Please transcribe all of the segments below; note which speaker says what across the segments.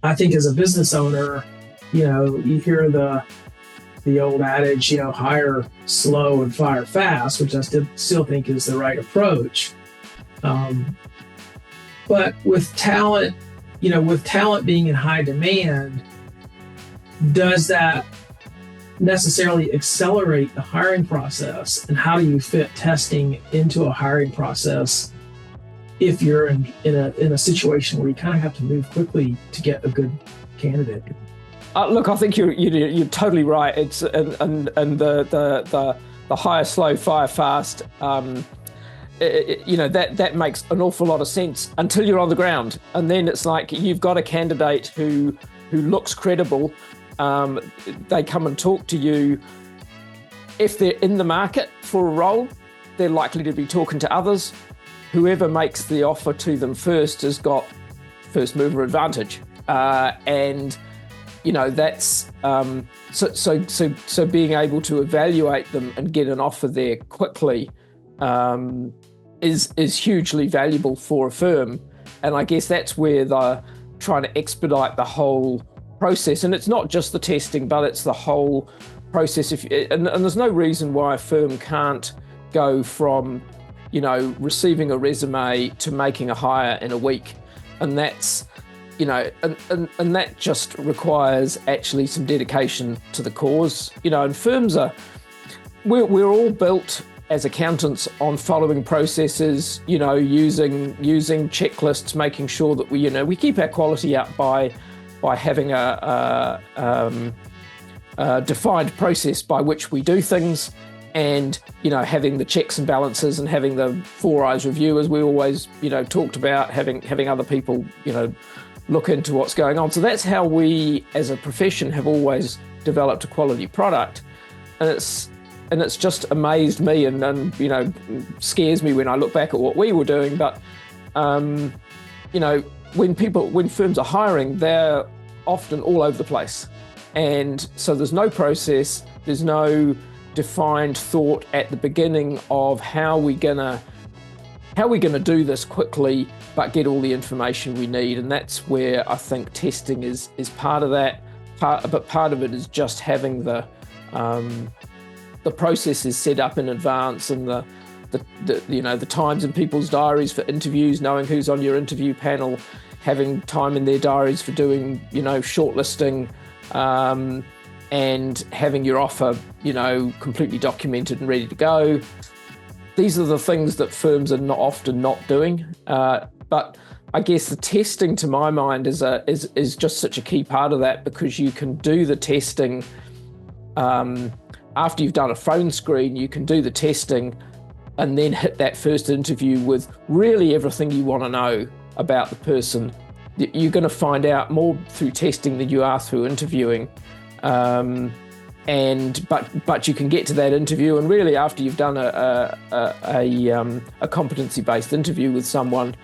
Speaker 1: I think as a business owner, you hear the old adage, hire slow and fire fast, which I still think is the right approach. But with talent, being in high demand, does that necessarily accelerate the hiring process? And how do you fit testing into a hiring process if you're in a situation where you kind of have to move quickly to get a good candidate?
Speaker 2: Look, I think you're totally right. It's and the hire slow, fire fast. That makes an awful lot of sense until you're on the ground, and then it's like you've got a candidate who looks credible. They come and talk to you. If they're in the market for a role, they're likely to be talking to others. Whoever makes the offer to them first has got first mover advantage, and that's so being able to evaluate them and get an offer there quickly is hugely valuable for a firm. And I guess that's where they're trying to expedite the whole process. And it's not just the testing, but it's the whole process. And there's no reason why a firm can't go from, receiving a resume to making a hire in a week. And that's, and that just requires actually some dedication to the cause. And firms we're all built as accountants on following processes, using checklists, making sure that we keep our quality up by having a defined process by which we do things, and having the checks and balances and having the four eyes review, as we always talked about, having other people look into what's going on. So that's how we as a profession have always developed a quality product, and it's just amazed me and scares me when I look back at what we were doing. But when firms are hiring, they're often all over the place, and so there's no process, there's no defined thought at the beginning of how we're gonna do this quickly but get all the information we need. And that's where I think testing is part of that. But part of it is just having the processes set up in advance, and the times in people's diaries for interviews, knowing who's on your interview panel, having time in their diaries for doing shortlisting, and having your offer completely documented and ready to go. These are the things that firms are often not doing, but I guess the testing, to my mind, is just such a key part of that, because you can do the testing after you've done a phone screen. You can do the testing and then hit that first interview with really everything you want to know about the person. You're going to find out more through testing than you are through interviewing. But you can get to that interview, and really after you've done a competency-based interview with someone,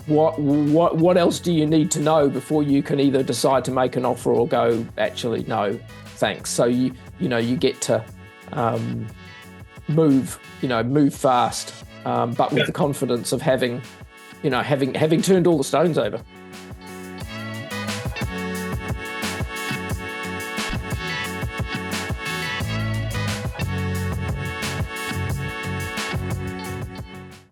Speaker 2: what else do you need to know before you can either decide to make an offer or go, actually no, thanks. So you get to move fast, but with the confidence of having turned all the stones over.